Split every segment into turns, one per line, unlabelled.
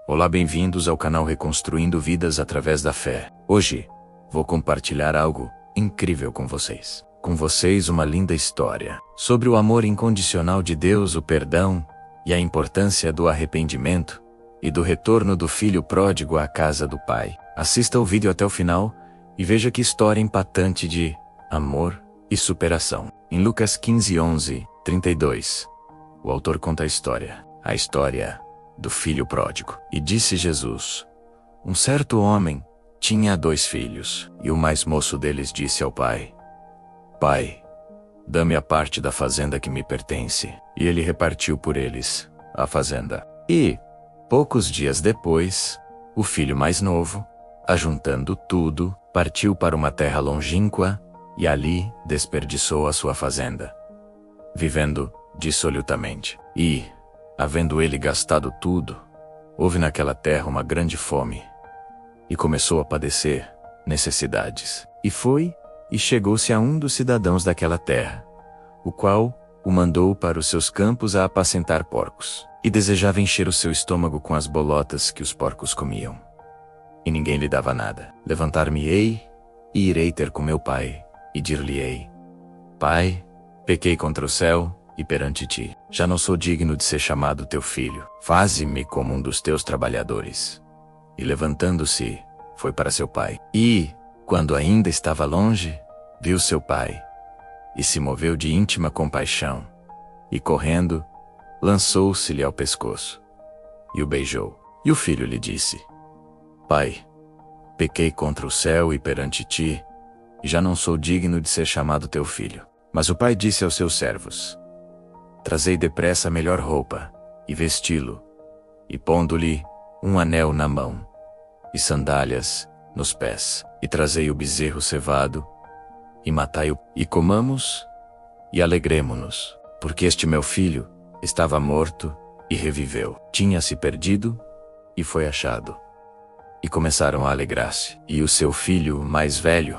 Olá, bem-vindos ao canal Reconstruindo Vidas através da Fé. Hoje, vou compartilhar algo incrível com vocês. Com vocês uma linda história sobre o amor incondicional de Deus, o perdão e a importância do arrependimento e do retorno do filho pródigo à casa do pai. Assista o vídeo até o final e veja que história impactante de amor e superação. Em Lucas 15:11-32, o autor conta a história do filho pródigo. E disse Jesus: um certo homem tinha 2 filhos, e o mais moço deles disse ao pai: Pai, dá-me a parte da fazenda que me pertence. E ele repartiu por eles a fazenda. E, poucos dias depois, o filho mais novo, ajuntando tudo, partiu para uma terra longínqua, e ali desperdiçou a sua fazenda, vivendo dissolutamente. E, havendo ele gastado tudo, houve naquela terra uma grande fome, e começou a padecer necessidades. E foi, e chegou-se a um dos cidadãos daquela terra, o qual o mandou para os seus campos a apacentar porcos, e desejava encher o seu estômago com as bolotas que os porcos comiam. E ninguém lhe dava nada. Levantar-me-ei, e irei ter com meu pai, e dir-lhe-ei: Pai, pequei contra o céu e perante ti. Já não sou digno de ser chamado teu filho. Faze-me como um dos teus trabalhadores. E levantando-se, foi para seu pai. E, quando ainda estava longe, viu seu pai, e se moveu de íntima compaixão, e correndo, lançou-se-lhe ao pescoço, e o beijou. E o filho lhe disse: Pai, pequei contra o céu e perante ti, e já não sou digno de ser chamado teu filho. Mas o pai disse aos seus servos: Trazei depressa a melhor roupa, e vesti-lo, e pondo-lhe um anel na mão, e sandálias nos pés, e trazei o bezerro cevado, e matai-o, e comamos, e alegremo-nos, porque este meu filho estava morto, e reviveu. Tinha-se perdido, e foi achado. E começaram a alegrar-se. E o seu filho mais velho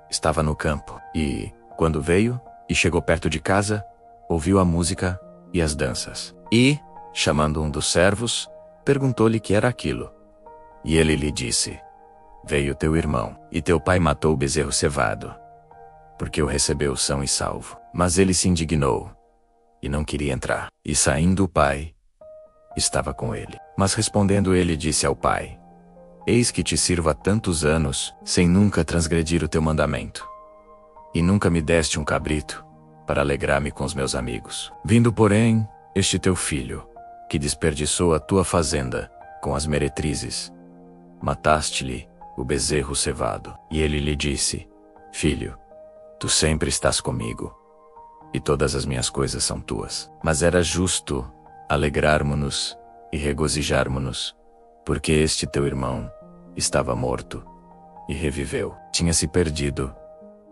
estava no campo, e, quando veio, e chegou perto de casa, ouviu a música e as danças. E, chamando um dos servos, perguntou-lhe que era aquilo. E ele lhe disse: Veio teu irmão, e teu pai matou o bezerro cevado, porque o recebeu são e salvo. Mas ele se indignou, e não queria entrar. E saindo o pai, estava com ele. Mas respondendo ele disse ao pai: Eis que te sirvo há tantos anos, sem nunca transgredir o teu mandamento. E nunca me deste um cabrito, para alegrar-me com os meus amigos. Vindo, porém, este teu filho, que desperdiçou a tua fazenda com as meretrizes, mataste-lhe o bezerro cevado. E ele lhe disse: Filho, tu sempre estás comigo, e todas as minhas coisas são tuas. Mas era justo alegrarmo-nos e regozijarmo-nos, porque este teu irmão estava morto, e reviveu. Tinha-se perdido,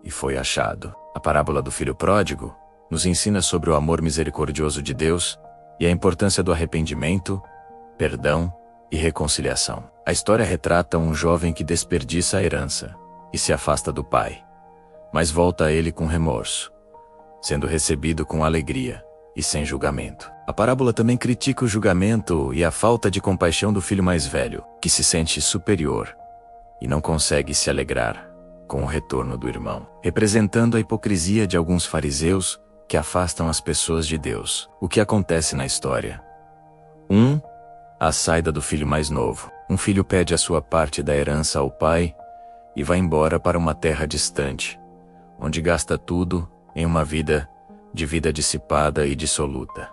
e foi achado. A parábola do filho pródigo nos ensina sobre o amor misericordioso de Deus e a importância do arrependimento, perdão e reconciliação. A história retrata um jovem que desperdiça a herança e se afasta do pai, mas volta a ele com remorso, sendo recebido com alegria e sem julgamento. A parábola também critica o julgamento e a falta de compaixão do filho mais velho, que se sente superior e não consegue se alegrar com o retorno do irmão, representando a hipocrisia de alguns fariseus que afastam as pessoas de Deus. O que acontece na história? 1. A saída do filho mais novo. Um filho pede a sua parte da herança ao pai e vai embora para uma terra distante, onde gasta tudo em uma vida dissipada e dissoluta.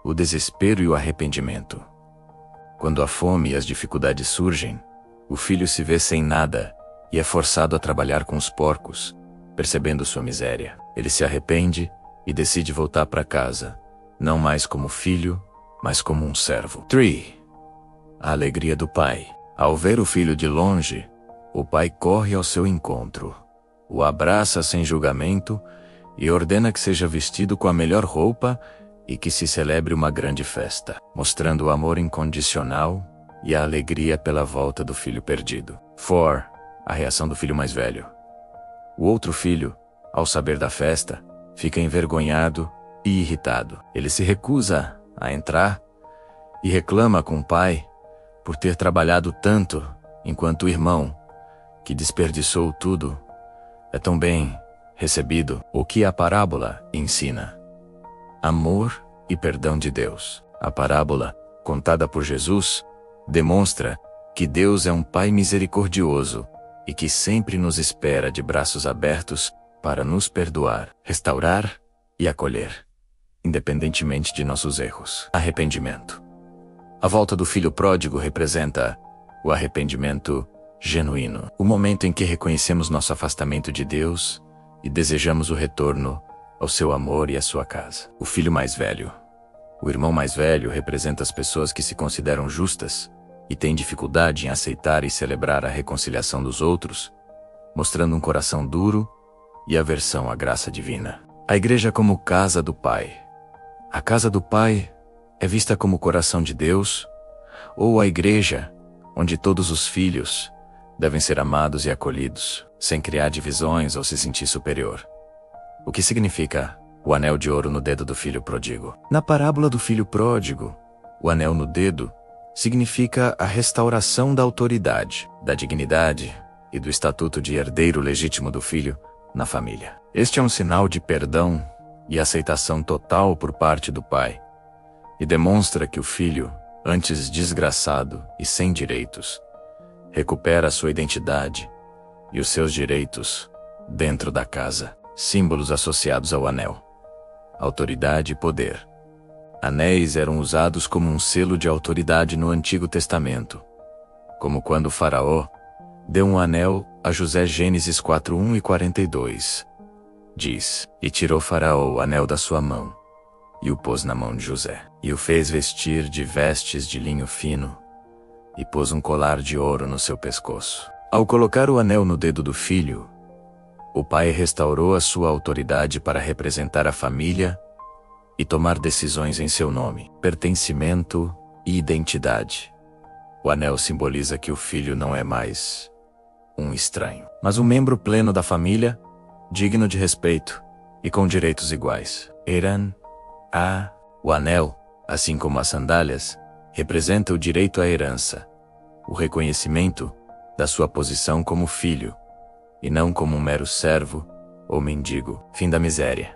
O desespero e o arrependimento. Quando a fome e as dificuldades surgem, o filho se vê sem nada e é forçado a trabalhar com os porcos, percebendo sua miséria. Ele se arrepende e decide voltar para casa, não mais como filho, mas como um servo. 3. A alegria do pai. Ao ver o filho de longe, o pai corre ao seu encontro, o abraça sem julgamento e ordena que seja vestido com a melhor roupa e que se celebre uma grande festa, mostrando o amor incondicional e a alegria pela volta do filho perdido. 4. A reação do filho mais velho. O outro filho, ao saber da festa, fica envergonhado e irritado. Ele se recusa a entrar e reclama com o pai por ter trabalhado tanto, enquanto o irmão, que desperdiçou tudo, é tão bem recebido. O que a parábola ensina? Amor e perdão de Deus. A parábola, contada por Jesus, demonstra que Deus é um Pai misericordioso e que sempre nos espera de braços abertos para nos perdoar, restaurar e acolher, independentemente de nossos erros. Arrependimento. A volta do filho pródigo representa o arrependimento genuíno, o momento em que reconhecemos nosso afastamento de Deus e desejamos o retorno ao seu amor e à sua casa. O filho mais velho. O irmão mais velho representa as pessoas que se consideram justas e têm dificuldade em aceitar e celebrar a reconciliação dos outros, mostrando um coração duro e aversão à graça divina. A igreja como casa do Pai. A casa do Pai é vista como o coração de Deus, ou a igreja, onde todos os filhos devem ser amados e acolhidos, sem criar divisões ou se sentir superior. O que significa o anel de ouro no dedo do filho pródigo? Na parábola do filho pródigo, o anel no dedo significa a restauração da autoridade, da dignidade e do estatuto de herdeiro legítimo do filho na família. Este é um sinal de perdão e aceitação total por parte do pai, e demonstra que o filho, antes desgraçado e sem direitos, recupera sua identidade e os seus direitos dentro da casa. Símbolos associados ao anel: autoridade e poder. Anéis eram usados como um selo de autoridade no Antigo Testamento, como quando o faraó deu um anel a José. Gênesis 4:1 e 42. Diz: E tirou faraó o anel da sua mão, e o pôs na mão de José, e o fez vestir de vestes de linho fino, e pôs um colar de ouro no seu pescoço. Ao colocar o anel no dedo do filho, o pai restaurou a sua autoridade para representar a família e tomar decisões em seu nome, pertencimento e identidade. O anel simboliza que o filho não é mais um estranho, mas um membro pleno da família, digno de respeito e com direitos iguais. O anel, assim como as sandálias, representa o direito à herança, o reconhecimento da sua posição como filho, e não como um mero servo ou mendigo. Fim da miséria.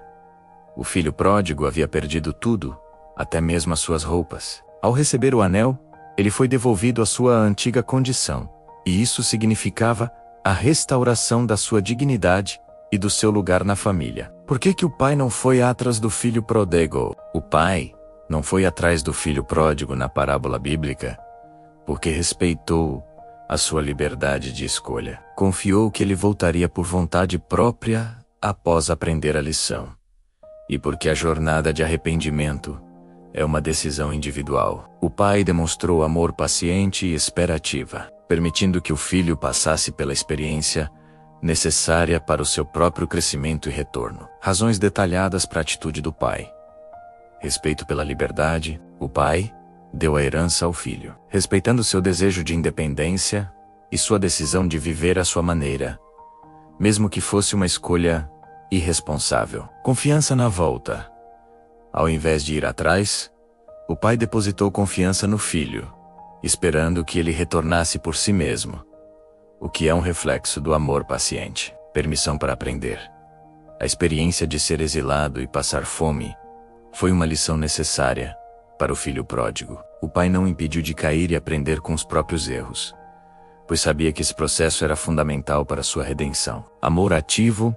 O filho pródigo havia perdido tudo, até mesmo as suas roupas. Ao receber o anel, ele foi devolvido à sua antiga condição, e isso significava a restauração da sua dignidade e do seu lugar na família. Por que o pai não foi atrás do filho pródigo? O pai não foi atrás do filho pródigo na parábola bíblica porque respeitou a sua liberdade de escolha. Confiou que ele voltaria por vontade própria após aprender a lição. E porque a jornada de arrependimento é uma decisão individual. O pai demonstrou amor paciente e esperativa, permitindo que o filho passasse pela experiência necessária para o seu próprio crescimento e retorno. Razões detalhadas para a atitude do pai. Respeito pela liberdade. O pai deu a herança ao filho, respeitando seu desejo de independência e sua decisão de viver à sua maneira, mesmo que fosse uma escolha irresponsável. Confiança na volta. Ao invés de ir atrás, o pai depositou confiança no filho, esperando que ele retornasse por si mesmo, o que é um reflexo do amor paciente. Permissão para aprender. A experiência de ser exilado e passar fome foi uma lição necessária para o filho pródigo. O pai não o impediu de cair e aprender com os próprios erros, pois sabia que esse processo era fundamental para sua redenção. Amor ativo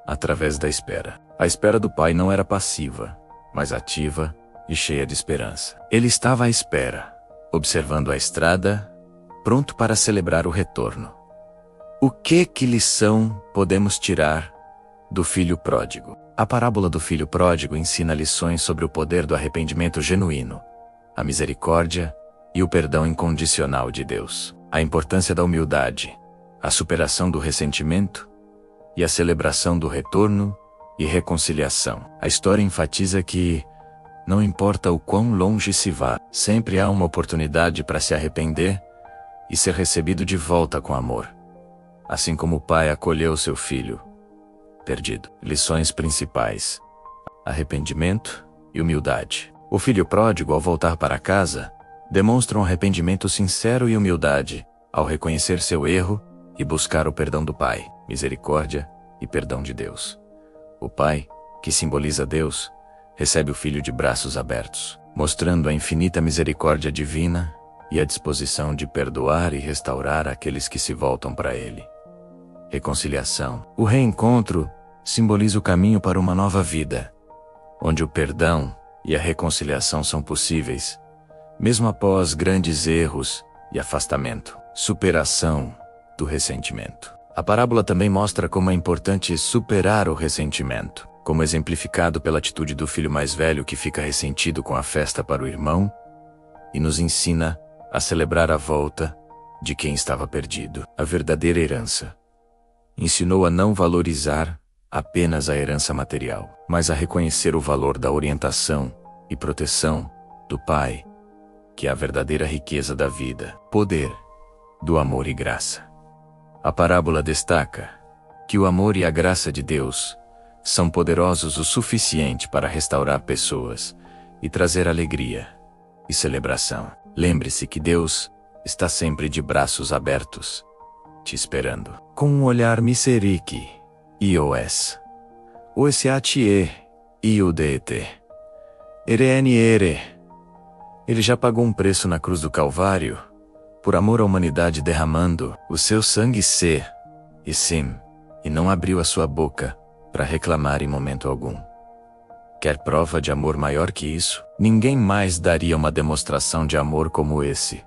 através da espera. A espera do pai não era passiva, mas ativa e cheia de esperança. Ele estava à espera, observando a estrada, pronto para celebrar o retorno. O que lição podemos tirar do filho pródigo? A parábola do filho pródigo ensina lições sobre o poder do arrependimento genuíno, a misericórdia e o perdão incondicional de Deus, a importância da humildade, a superação do ressentimento e a celebração do retorno e reconciliação. A história enfatiza que, não importa o quão longe se vá, sempre há uma oportunidade para se arrepender e ser recebido de volta com amor, assim como o pai acolheu seu filho perdido. Lições principais: arrependimento e humildade. O filho pródigo, ao voltar para casa, demonstram arrependimento sincero e humildade, ao reconhecer seu erro e buscar o perdão do Pai, misericórdia e perdão de Deus. O Pai, que simboliza Deus, recebe o Filho de braços abertos, mostrando a infinita misericórdia divina e a disposição de perdoar e restaurar aqueles que se voltam para Ele. Reconciliação. O reencontro simboliza o caminho para uma nova vida, onde o perdão e a reconciliação são possíveis, mesmo após grandes erros e afastamento. Superação do ressentimento. A parábola também mostra como é importante superar o ressentimento, como exemplificado pela atitude do filho mais velho que fica ressentido com a festa para o irmão, e nos ensina a celebrar a volta de quem estava perdido. A verdadeira herança. Ensinou a não valorizar apenas a herança material, mas a reconhecer o valor da orientação e proteção do Pai, que é a verdadeira riqueza da vida, poder, do amor e graça. A parábola destaca que o amor e a graça de Deus são poderosos o suficiente para restaurar pessoas e trazer alegria e celebração. Lembre-se que Deus está sempre de braços abertos, te esperando, com um olhar miserique, ios, osatie, iudet, ereniere. Ele já pagou um preço na cruz do Calvário, por amor à humanidade, derramando o seu sangue e sim, e não abriu a sua boca para reclamar em momento algum. Quer prova de amor maior que isso? Ninguém mais daria uma demonstração de amor como esse.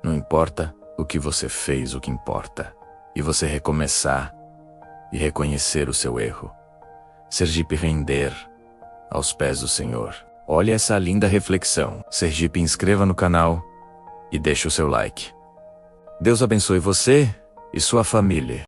Não importa o que você fez, o que importa, e você recomeçar e reconhecer o seu erro. Sergipe render aos pés do Senhor. Olha essa linda reflexão. Sergipe, inscreva no canal e deixe o seu like. Deus abençoe você e sua família.